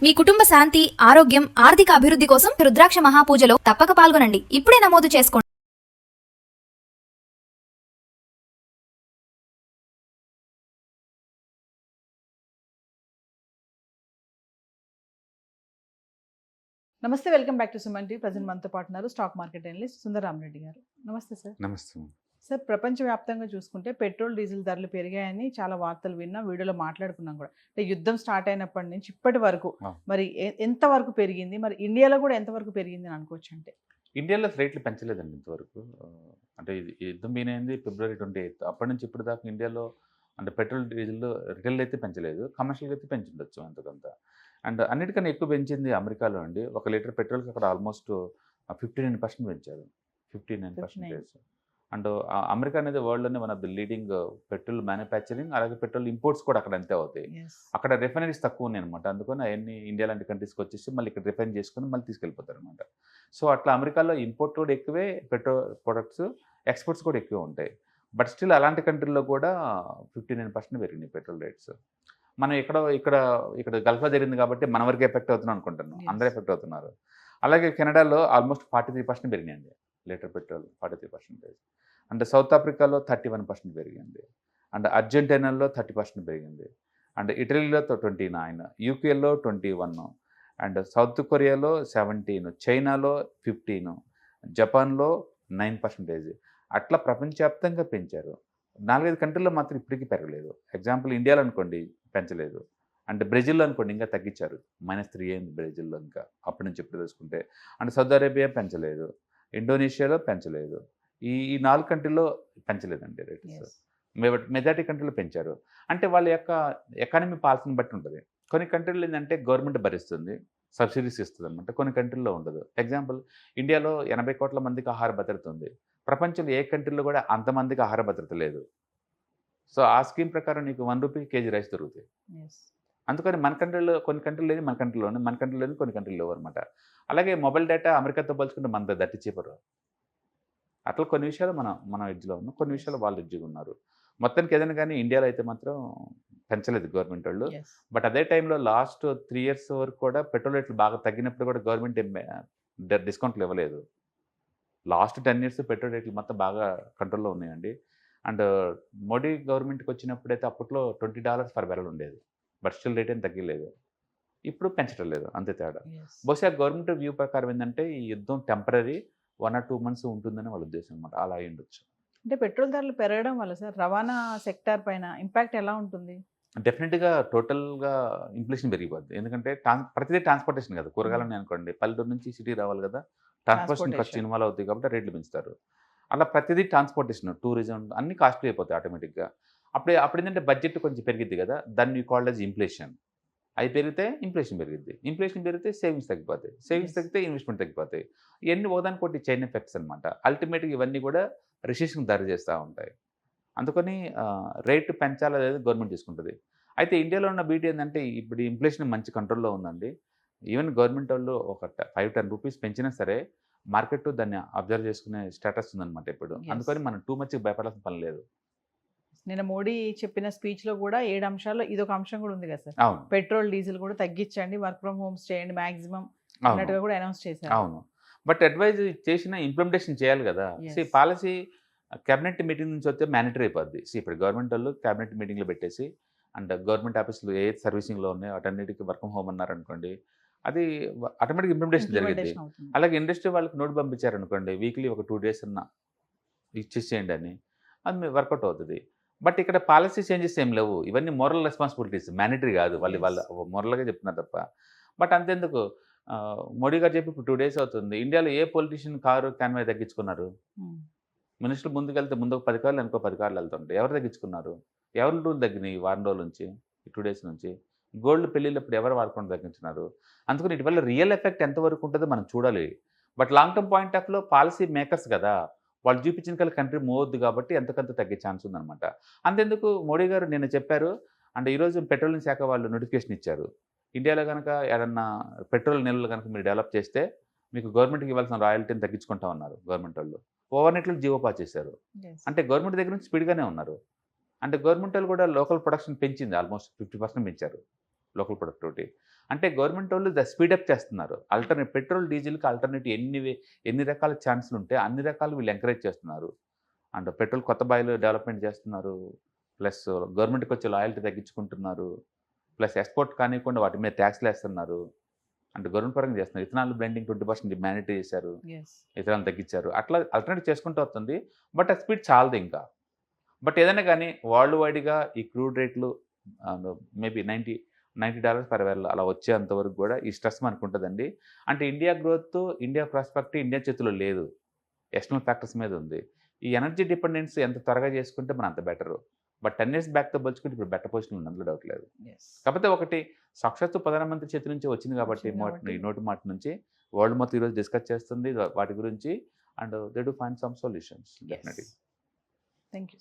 మీ కుటుంబ శాంతి, ఆరోగ్యం, ఆర్థిక అభివృద్ధి కోసం రుద్రాక్ష మహాపూజలో తప్పక పాల్గొనండి. ఇప్పుడే నమోదు చేసుకోండి. నమస్తే, welcome back to Suman TV. Present మనతో పాటు ఉన్నారు స్టాక్ మార్కెట్ అనలిస్ట్ సుందరరామరెడ్డి గారు. నమస్తే సార్. నమస్తే. సార్, ప్రపంచవ్యాప్తంగా చూసుకుంటే పెట్రోల్, డీజిల్ ధరలు పెరిగాయని చాలా వార్తలు విన్నాం, వీడియోలో మాట్లాడుకున్నాం కూడా. అంటే యుద్ధం స్టార్ట్ అయినప్పటి నుంచి ఇప్పటి వరకు మరి ఎంత వరకు పెరిగింది, మరి ఇండియాలో కూడా ఎంత వరకు పెరిగింది అని అనుకోవచ్చు? అంటే ఇండియాలో రేట్లు పెంచలేదండి ఇంతవరకు. అంటే ఇది యుద్ధం మీనైంది February 28. అప్పటి నుంచి ఇప్పుడు దాకా ఇండియాలో అంటే పెట్రోల్, డీజిల్ రిటైల్ అయితే పెంచలేదు, కమర్షియల్గా అయితే పెంచుండొచ్చు అంతకంత. అండ్ అన్నిటికన్నా ఎక్కువ పెంచింది అమెరికాలో అండి. 1 లీటర్ పెట్రోల్కి అక్కడ ఆల్మోస్ట్ 59% పెంచారు. 59%. అండ్ అమెరికా అనేది వరల్డ్లోనే one of the leading petrol manufacturing, అలాగే పెట్రోల్ ఇంపోర్ట్స్ కూడా అక్కడ అంతే అవుతాయి. అక్కడ రిఫైనరీస్ తక్కువ ఉన్నాయి అనమాట. అందుకని అవన్నీ ఇండియా లాంటి కంట్రీస్కి వచ్చేసి మళ్ళీ ఇక్కడ రిఫైన్ చేసుకుని మళ్ళీ తీసుకెళ్ళిపోతారు అనమాట. సో అట్లా అమెరికాలో ఇంపోర్ట్ కూడా ఎక్కువే, పెట్రోల్ ప్రొడక్ట్స్ ఎక్స్పోర్ట్స్ కూడా ఎక్కువ ఉంటాయి. బట్ స్టిల్ అలాంటి కంట్రీల్లో కూడా 59% పెరిగినాయి పెట్రోల్ రేట్స్. మనం ఇక్కడ గల్ఫ్లో జరిగింది కాబట్టి మన వరకు ఎఫెక్ట్ అవుతున్నాం అనుకుంటున్నాం, అందరూ ఎఫెక్ట్ అవుతున్నారు. అలాగే కెనడాలో ఆల్మోస్ట్ 43% పెరిగినాయండి లీటర్ పెట్రోల్, 43%. అండ్ సౌత్ ఆఫ్రికాలో 31% పెరిగింది. అండ్ అర్జెంటీనాలో 30% పెరిగింది. అండ్ ఇటలీలో 29, యూకేలో 21, అండ్ సౌత్ కొరియాలో 17, చైనాలో 15, జపాన్లో 9%. అట్లా ప్రపంచవ్యాప్తంగా పెంచారు. 4-5 కంట్రీల్లో మాత్రం ఇప్పటికీ పెరగలేదు. ఎగ్జాంపుల్ ఇండియాలో అనుకోండి పెంచలేదు. అంటే బ్రెజిల్లో అనుకోండి ఇంకా తగ్గించారు, -3 అయింది బ్రెజిల్లో ఇంకా అప్పటి నుంచి ఇప్పుడు తెలుసుకుంటే. అండ్ సౌదీ అరేబియా పెంచలేదు, ఇండోనేషియాలో పెంచలేదు. ఈ 4 కంట్రీల్లో పెంచలేదండి రేట్స్. మెజారిటీ కంట్రీలో పెంచారు. అంటే వాళ్ళ యొక్క ఎకానమీ పాలసీని బట్టి ఉంటుంది. కొన్ని కంట్రీలు ఏంటంటే గవర్నమెంట్ భరిస్తుంది, సబ్సిడీస్ ఇస్తుంది అనమాట. కొన్ని కంట్రీల్లో ఉండదు. ఎగ్జాంపుల్ ఇండియాలో 80 కోట్ల మందికి ఆహార భద్రత ఉంది. ప్రపంచంలో ఏ కంట్రీలో కూడా అంతమందికి ఆహార భద్రత లేదు. సో ఆ స్కీమ్ ప్రకారం నీకు 1 రూపీ కేజీ రైస్ దొరుకుతాయి. అందుకని మన కంట్రీలో కొన్ని కంట్రీలు లేదు, మన కంట్రీలో ఉంది, మన కంట్రీలో లేదు, కొన్ని కంట్రీలో లేవు అనమాట. అలాగే మొబైల్ డేటా అమెరికాతో పోల్చుకుంటే మన దట్టి చీపరు. అట్లా కొన్ని విషయాలు మన ఎడ్జ్లో ఉన్నాం, కొన్ని విషయాలు వాళ్ళు ఎడ్జ్గా ఉన్నారు. మొత్తానికి ఏదైనా కానీ ఇండియాలో అయితే మాత్రం పెంచలేదు గవర్నమెంట్ వాళ్ళు. బట్ అదే టైంలో లాస్ట్ 3 years వరకు కూడా పెట్రోల్ రేట్లు బాగా తగ్గినప్పుడు కూడా గవర్నమెంట్ డిస్కౌంట్లు ఇవ్వలేదు. లాస్ట్ 10 years పెట్రోల్ రేట్లు మొత్తం బాగా కంట్రోల్లో ఉన్నాయండి. అండ్ మోడీ గవర్నమెంట్కి వచ్చినప్పుడైతే అప్పట్లో $20 పర్ బ్యారెల్ ఉండేది. బట్ స్టిల్ రేట్ ఏం తగ్గలేదు. ఇప్పుడు పెంచడం లేదు, అంతే తేడా. బహుశా గవర్నమెంట్ వ్యూ ప్రకారం ఏంటంటే ఈ యుద్ధం టెంపరీ 1 or 2 months ఉంటుందని వాళ్ళ ఉద్దేశం అనమాట. అలా అయి ఉండొచ్చు. అంటే పెట్రోల్ ధరలు పెరగడం వల్ల సార్ రవాణా సెక్టార్ పైన ఇంపాక్ట్ ఎలా ఉంటుంది? డెఫినెట్గా టోటల్గా ఇన్ఫ్లేషన్ పెరిగిపోద్ది. ఎందుకంటే ప్రతిదీ ట్రాన్స్పోర్టేషన్ కదా. కూరగాయలు అనుకోండి పల్లెటూరు నుంచి సిటీ రావాలి కదా, ట్రాన్స్పోర్టేషన్ ఖర్చు ఇన్వాల్వ్ అవుతాయి కాబట్టి రేట్లు పెంచుతారు. అలా ప్రతిదీ ట్రాన్స్పోర్టేషన్, టూరిజం అన్ని కాస్ట్లీ అయిపోతాయి ఆటోమేటిక్గా. అప్పుడు ఏంటంటే బడ్జెట్ కొంచెం పెరిగిద్ది కదా, దాన్ని యూ కాల్డ్ యాజ్ ఇన్ఫ్లేషన్. అవి పెరిగితే ఇన్ఫ్లేషన్ పెరిగిద్ది, ఇన్ఫ్లేషన్ పెరిగితే సేవింగ్స్ తగ్గిపోతాయి, సేవింగ్స్ తగ్గితే ఇన్వెస్ట్మెంట్ తగ్గిపోతాయి. ఇవన్నీ ఒకదానికోటి చైన్ ఎఫెక్ట్స్ అనమాట. అల్టిమేట్గా ఇవన్నీ కూడా రిసెషన్ దారి చేస్తూ ఉంటాయి. అందుకని రేటు పెంచాలా లేదా గవర్నమెంట్ తీసుకుంటుంది. అయితే ఇండియాలో ఉన్న బీటీ ఏంటంటే ఇప్పుడు ఇన్ఫ్లేషన్ మంచి కంట్రోల్లో ఉందండి. ఈవెన్ గవర్నమెంట్ వాళ్ళు ఒక 5-10 రూపీస్ పెంచినా సరే మార్కెట్ దాన్ని అబ్జర్వ్ చేసుకునే స్టేటస్ ఉందన్నమాట ఇప్పుడు. అందుకని మనం టూ మచ్ భయపడాల్సిన పని లేదు. నిన్న మోడీ చెప్పిన స్పీచ్ లో కూడా 7 అంశాల్లో ఇదొక అంశం కూడా ఉంది కదా సార్. అవును, పెట్రోల్, డీజిల్ కూడా తగ్గించండి, వర్క్ ఫ్రమ్ హోమ్స్ చేయండి మాక్సిమం అన్నట్టుగా కూడా అనౌన్స్ చేశారు. అవును, బట్ అడ్వైజ్ చేసిన ఇంప్లిమెంటేషన్ చేయాలి కదా. పాలసీ క్యాబినెట్ మీటింగ్ నుంచి వస్తే మ్యానిటరీ అయిపోద్ది. ఇప్పుడు గవర్నమెంట్ వాళ్ళు క్యాబినెట్ మీటింగ్లో పెట్టేసి అండ్ గవర్నమెంట్ ఆఫీసులు ఏ సర్వీసింగ్లో ఉన్నాయో వాటన్నిటికీ వర్క్ ఫ్రమ్ హోమ్ అన్నారనుకోండి, అది ఆటోమేటిక్ ఇంప్లిమెంటేషన్ జరిగింది. అలాగే ఇండస్ట్రీ వాళ్ళకి నోట్ పంపించారనుకోండి, వీక్లీ ఒక 2 days అన్న ఇచ్చేసేయండి అని, అది వర్కౌట్ అవుతుంది. బట్ ఇక్కడ పాలసీ చేంజెస్ ఏం లేవు. ఇవన్నీ మోరల్ రెస్పాన్సిబిలిటీస్, మ్యానిటరీ కాదు. వాళ్ళ మోరల్గా చెప్తున్నారు తప్ప. బట్ అంతెందుకు, మోడీ గారు చెప్పి ఇప్పుడు 2 days అవుతుంది. ఇండియాలో ఏ పొలిటీషియన్ కారు క్యాన్వై తగ్గించుకున్నారు? మినిస్టర్లు ముందుకెళ్తే ముందు 10 కార్లు అనుకో 10 కార్లు వెళ్తుంటాయి. ఎవరు తగ్గించుకున్నారు? ఎవరి రూల్ తగ్గినాయి వారం రోజుల నుంచి, 2 days నుంచి? గోల్డ్ పెళ్ళిళ్ళప్పుడు ఎవరు వాడకుండా తగ్గించున్నారు? అందుకని ఇటీవల రియల్ ఎఫెక్ట్ ఎంతవరకు ఉంటుందో మనం చూడాలి. But long term point of లో పాలసీ మేకర్స్ కదా, వాళ్ళు చూపించిన కల్లా కంట్రీ మూవ్ అవుద్ది కాబట్టి ఎంతకంత తగ్గే ఛాన్స్ ఉందన్నమాట. అంతెందుకు మోడీ గారు నిన్న చెప్పారు. అంటే ఈరోజు పెట్రోలియం శాఖ వాళ్ళు నోటిఫికేషన్ ఇచ్చారు. ఇండియాలో కనుక ఏదన్నా పెట్రోల్ నిల్వలు కనుక మీరు డెవలప్ చేస్తే మీకు గవర్నమెంట్కి ఇవ్వాల్సిన రాయల్టీని తగ్గించుకుంటా ఉన్నారు గవర్నమెంట్ వాళ్ళు. ఓవర్నెట్లో జీవో పాస్ చేశారు. అంటే గవర్నమెంట్ దగ్గర నుంచి స్పీడ్గానే ఉన్నారు. అంటే గవర్నమెంట్ వాళ్ళు కూడా లోకల్ ప్రొడక్షన్ పెంచింది, ఆల్మోస్ట్ 50% పెంచారు. Local productivity. అంటే గవర్నమెంట్ వాళ్ళు స్పీడప్ చేస్తున్నారు. పెట్రోల్ డీజిల్కి ఆల్టర్నేటివ్ ఎన్ని రకాల ఛాన్సులు ఉంటే అన్ని రకాలు వీళ్ళు ఎంకరేజ్ చేస్తున్నారు. అండ్ పెట్రోల్ కొత్త బాయిలు డెవలప్మెంట్ చేస్తున్నారు. ప్లస్ గవర్నమెంట్కి వచ్చే లాయల్టీ తగ్గించుకుంటున్నారు. ప్లస్ ఎక్స్పోర్ట్ కానివ్వకుండా వాటి మీద ట్యాక్స్లు వేస్తున్నారు. అంటే గవర్నమెంట్ పరంగా చేస్తున్నారు. ఇథనాల్ బ్లెండింగ్ 20% మ్యాండేటరీ చేశారు. ఇథనాల్ తగ్గించారు. అట్లా ఆల్టర్నేటివ్ చేసుకుంటూ వస్తుంది. బట్ ఆ స్పీడ్ చాలదు ఇంకా. బట్ ఏదైనా కానీ వరల్డ్ వైడ్గా ఈ క్రూడ్ రేట్లు మేబీ $90 per barrel అలా వచ్చేంత వరకు కూడా ఈ స్ట్రెస్ మనకు ఉంటుందండి. అంటే India growth, India prospect India చేతిలో లేదు, ఎక్స్టర్నల్ ఫ్యాక్టర్స్ మీద ఉంది. ఈ ఎనర్జీ డిపెండెన్స్ ఎంత త్వరగా చేసుకుంటే మన అంత బెటరు. బట్ 10 years బ్యాక్తో పోల్చుకుంటే ఇప్పుడు బెటర్ పొజిషన్ ఉంది, అందులో డౌట్ లేదు. కాకపోతే ఒకటి సాక్షాత్తు ప్రధానమంత్రి చేతి నుంచి వచ్చింది కాబట్టి ఈ నోటి మాట నుంచి వరల్డ్ మొత్తం ఈరోజు డిస్కస్ చేస్తుంది వాటి గురించి. And they do find some solutions definitely. Thank you.